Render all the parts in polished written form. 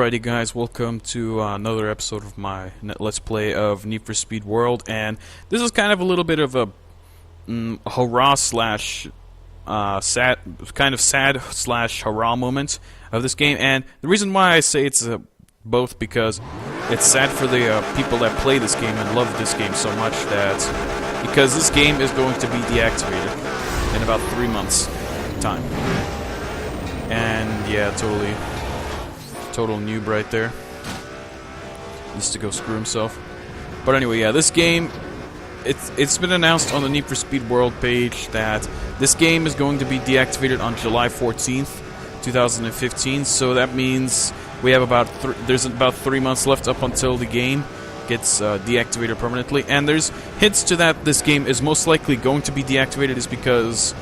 Alrighty guys, welcome to another episode of my Let's Play of Need for Speed World, and this is kind of a little bit of a hurrah slash sad slash hurrah moment of this game. And the reason why I say it's both because it's sad for the people that play this game and love this game so much that because this game is going to be deactivated in about 3 months time. And yeah, total noob right there. Needs to go screw himself. But anyway, yeah, this game, it's been announced on the Need for Speed World page that this game is going to be deactivated on July 14th, 2015. So that means we have there's about 3 months left up until the game gets deactivated permanently. And there's hints to that this game is most likely going to be deactivated is because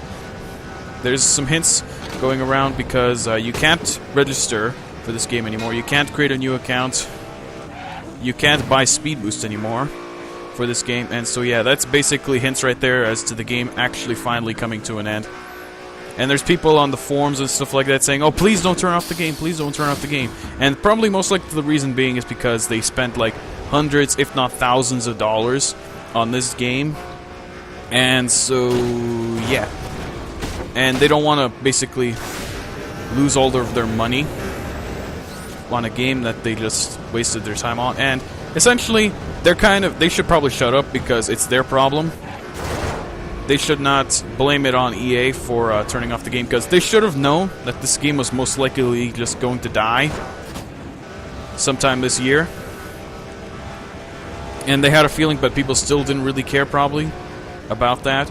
there's some hints going around because you can't register for this game anymore. You can't create a new account. You can't buy Speed Boost anymore for this game. And so yeah, that's basically hints right there as to the game actually finally coming to an end. And there's people on the forums and stuff like that saying, oh, please don't turn off the game, please don't turn off the game. And probably most likely the reason being is because they spent like hundreds, if not thousands of dollars on this game. And so, yeah. And they don't want to basically lose all of their money on a game that they just wasted their time on. And essentially, they should probably shut up because it's their problem. They should not blame it on EA for turning off the game, because they should have known that this game was most likely just going to die sometime this year. And they had a feeling, but people still didn't really care probably about that.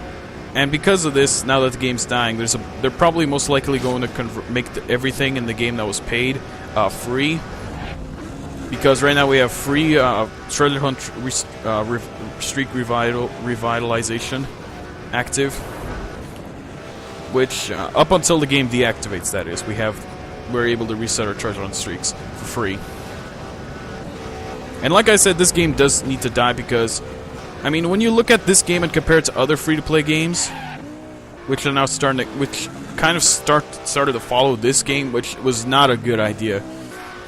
And because of this, now that the game's dying, they're probably most likely going to make everything in the game that was paid free. Because right now we have free Treasure Hunt Streak Revitalization active, which up until the game deactivates, that is, we're able to reset our Treasure Hunt streaks for free. And like I said, this game does need to die because, I mean, when you look at this game and compare it to other free-to-play games, which are now started to follow this game, which was not a good idea.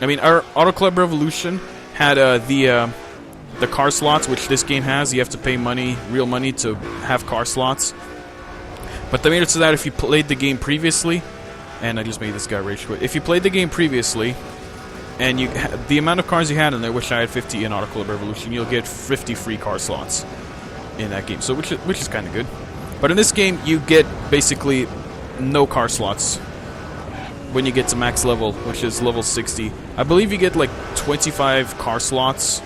I mean, our Auto Club Revolution had the car slots, which this game has. You have to pay money, real money, to have car slots. But they made it so that if you played the game previously, and I just made this guy rage quit. If you played the game previously, and the amount of cars you had in there, which I had 50 in Auto Club Revolution, you'll get 50 free car slots in that game. So which is kind of good. But in this game, you get basically no car slots when you get to max level, which is level 60. I believe you get like 25 car slots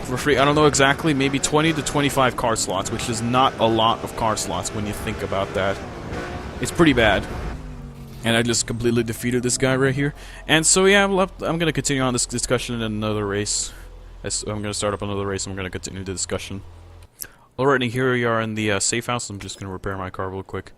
for free. I don't know exactly, maybe 20 to 25 car slots, which is not a lot of car slots when you think about that. It's pretty bad. And I just completely defeated this guy right here. And so yeah, I'm going to continue on this discussion in another race. I'm going to start up another race and we're going to continue the discussion. Alrighty, here we are in the safe house. I'm just going to repair my car real quick.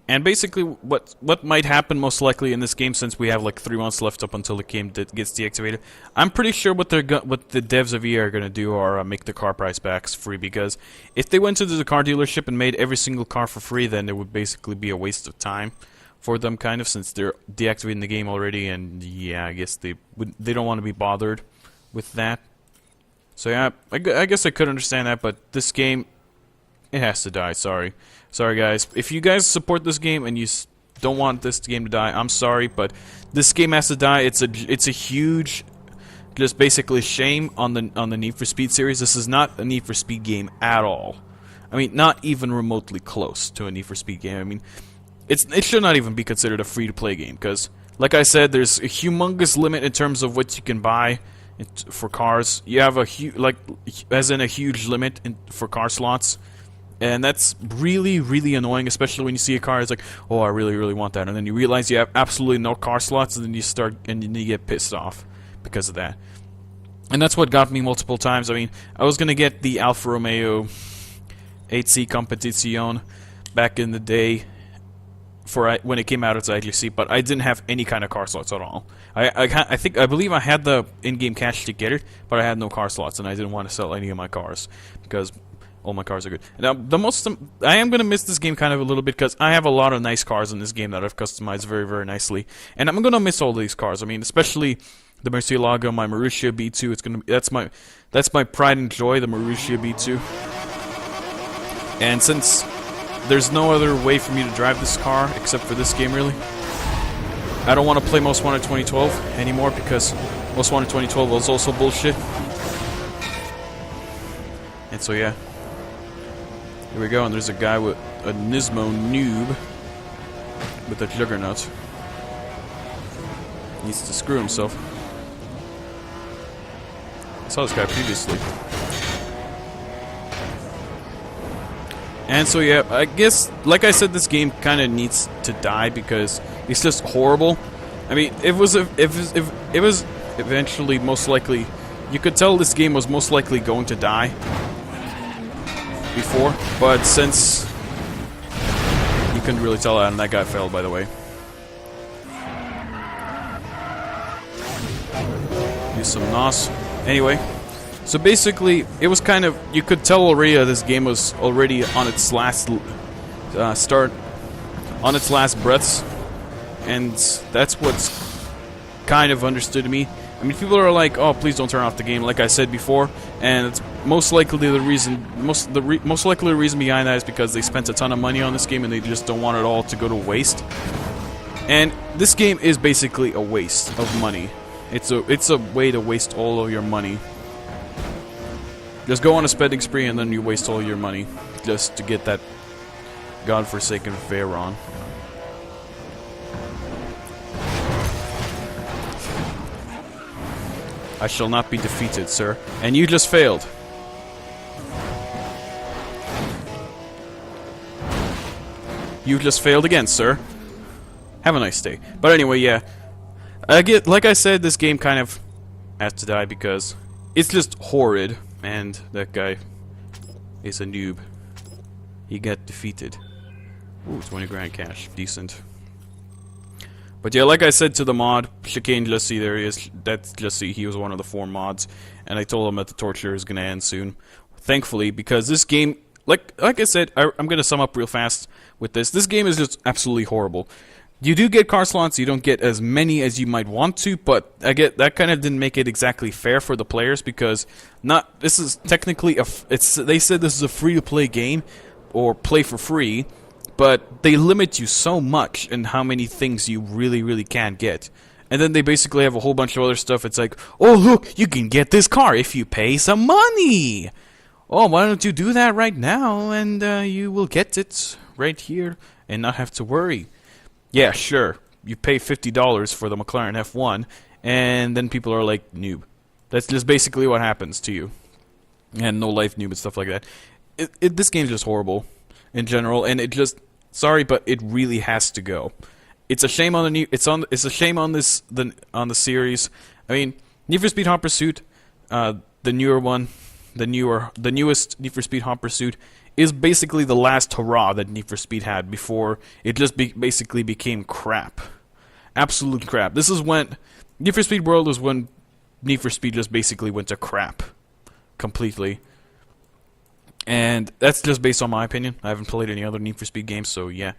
And basically, what might happen most likely in this game, since we have like 3 months left up until the game gets deactivated, I'm pretty sure what the devs of EA are going to do are make the car price packs free, because if they went to the car dealership and made every single car for free, then it would basically be a waste of time for them, kind of, since they're deactivating the game already. And yeah, I guess they don't want to be bothered with that. So yeah, I guess I could understand that, but this game, it has to die. Sorry guys. If you guys support this game and you don't want this game to die, I'm sorry, but this game has to die. It's a huge, just basically shame on the Need for Speed series. This is not a Need for Speed game at all. I mean, not even remotely close to a Need for Speed game. I mean, it should not even be considered a free-to-play game, because, like I said, there's a humongous limit in terms of what you can buy for cars. You have a huge limit for car slots. And that's really, really annoying, especially when you see a car, it's like, oh, I really, really want that. And then you realize you have absolutely no car slots, and then you get pissed off because of that. And that's what got me multiple times. I mean, I was going to get the Alfa Romeo 8C Competizione back in the day when it came out as IGC, but I didn't have any kind of car slots at all. I believe I had the in-game cash to get it, but I had no car slots, and I didn't want to sell any of my cars because all my cars are good. Now, I am going to miss this game kind of a little bit because I have a lot of nice cars in this game that I've customized very, very nicely. And I'm going to miss all these cars. I mean, especially the Murcielago, my Marussia B2. It's gonna be, that's my pride and joy, the Marussia B2. And since there's no other way for me to drive this car except for this game, really, I don't want to play Most Wanted 2012 anymore because Most Wanted 2012 was also bullshit. And so yeah, here we go. And there's a guy with a Nismo noob with a Juggernaut. Needs to screw himself. I saw this guy previously. And so yeah, I guess, like I said, this game kind of needs to die because it's just horrible. I mean, it was eventually most likely, you could tell this game was most likely going to die before, but since you couldn't really tell that, and that guy failed, by the way. Use some NOS. Anyway. So basically, it was kind of, you could tell already that this game was already on its last on its last breaths, and that's what's kind of understood to me. I mean, people are like, "Oh, please don't turn off the game," like I said before, and it's most likely the reason, most likely the reason behind that is because they spent a ton of money on this game and they just don't want it all to go to waste. And this game is basically a waste of money. It's a way to waste all of your money. Just go on a spending spree and then you waste all your money just to get that godforsaken Veyron. I shall not be defeated, sir. And you just failed. You just failed again, sir. Have a nice day. But anyway, yeah. Like I said, this game kind of has to die because it's just horrid. And that guy is a noob. He got defeated. Ooh, 20 grand cash. Decent. But yeah, like I said to the mod, Chicane Jussie, there he is. That's Jussie. He was one of the 4 mods. And I told him that the torture is going to end soon. Thankfully, because this game, like I said, I'm going to sum up real fast with this. This game is just absolutely horrible. You do get car slots, you don't get as many as you might want to, but I get that kind of didn't make it exactly fair for the players because this is technically they said this is a free-to-play game or play for free, but they limit you so much in how many things you really can get. And then they basically have a whole bunch of other stuff. It's like, "Oh, look, you can get this car if you pay some money. Oh, why don't you do that right now and you will get it right here and not have to worry." Yeah, sure. You pay $50 for the McLaren F1, and then people are like, "Noob." That's just basically what happens to you. And no life noob and stuff like that. This game's just horrible in general, and it just, sorry, but it really has to go. It's a shame on the it's a shame on the series. I mean, Need for Speed Hot Pursuit, the newer one, the newest Need for Speed Hot Pursuit is basically the last hurrah that Need for Speed had before it just basically became crap. Absolute crap. This is when Need for Speed World was when Need for Speed just basically went to crap. Completely. And that's just based on my opinion. I haven't played any other Need for Speed games, so yeah.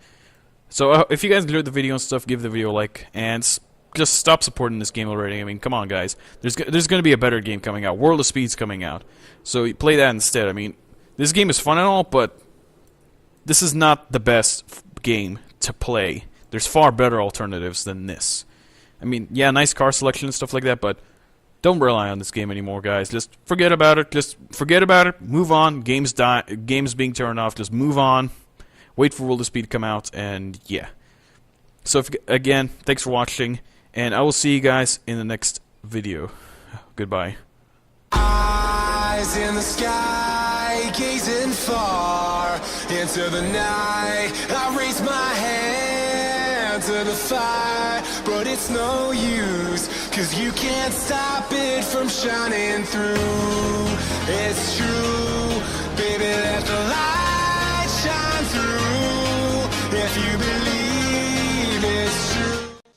So if you guys enjoyed the video and stuff, give the video a like, and just stop supporting this game already. I mean, come on, guys. There's going to be a better game coming out. World of Speed's coming out. So play that instead. I mean, this game is fun and all, but this is not the best game to play. There's far better alternatives than this. I mean, yeah, nice car selection and stuff like that, but don't rely on this game anymore, guys. Just forget about it. Just forget about it. Move on. Games being turned off. Just move on. Wait for World of Speed to come out, and yeah. So, again, thanks for watching, and I will see you guys in the next video. Goodbye. Eyes in the sky, gazing far into the night. I raise my hand to the fire, but it's no use, 'cause you can't stop it from shining through. It's true, baby, let the light shine through. If you believe it's true.